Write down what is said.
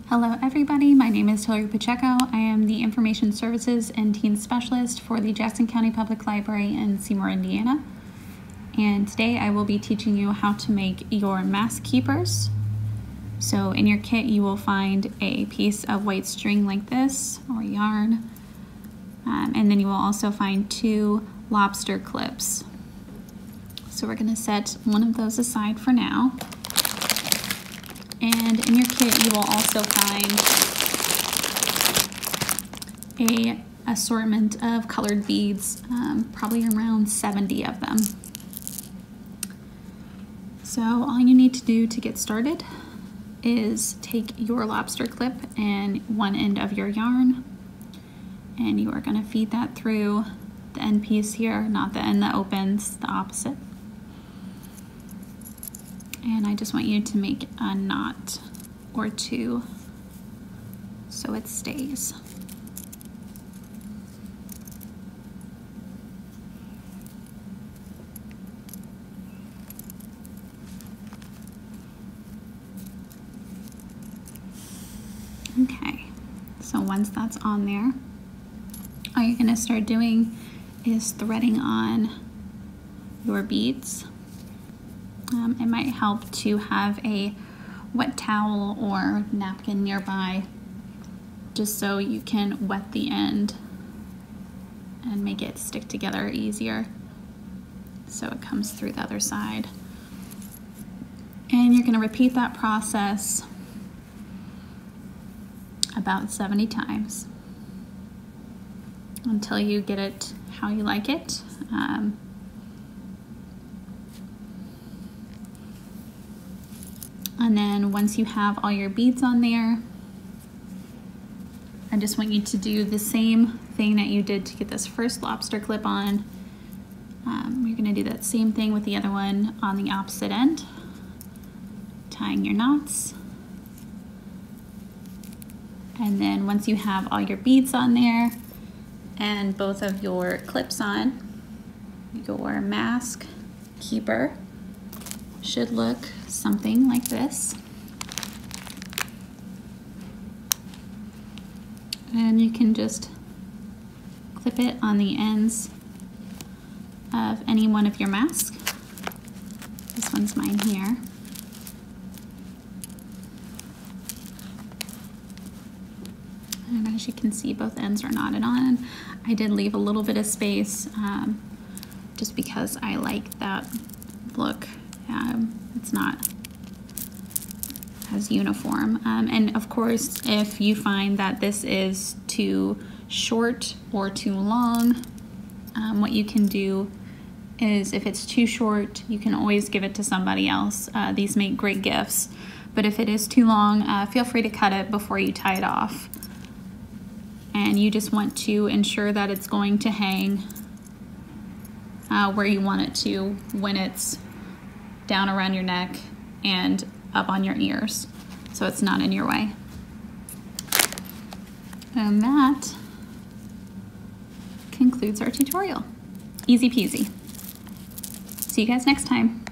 Hello everybody, my name is Hillary Pacheco. I am the Information Services and Teen Specialist for the Jackson County Public Library in Seymour, Indiana. And today I will be teaching you how to make your mask keepers. So in your kit you will find a piece of white string like this, or yarn, and then you will also find 2 lobster clips. So we're going to set one of those aside for now. And in your kit, you will also find an assortment of colored beads, probably around 70 of them. So all you need to do to get started is take your lobster clip and one end of your yarn, and you are going to feed that through the end piece here, not the end that opens, the opposite. And I just want you to make a knot or 2 so it stays. Okay, so once that's on there, all you're going to start doing is threading on your beads. It might help to have a wet towel or napkin nearby, just so you can wet the end and make it stick together easier so it comes through the other side. And you're going to repeat that process about 70 times until you get it how you like it. And then once you have all your beads on there, I just want you to do the same thing that you did to get this first lobster clip on. You're going to do that same thing with the other one on the opposite end, tying your knots. And then once you have all your beads on there and both of your clips on, your mask keeper should look something like this. And you can just clip it on the ends of any one of your masks. This one's mine here. And as you can see, both ends are knotted on. I did leave a little bit of space just because I like that look. It's not as uniform. And of course, if you find that this is too short or too long, what you can do is, if it's too short, you can always give it to somebody else. These make great gifts. But if it is too long, feel free to cut it before you tie it off. And you just want to ensure that it's going to hang where you want it to when it's down around your neck and up on your ears, so it's not in your way. And that concludes our tutorial. Easy peasy. See you guys next time.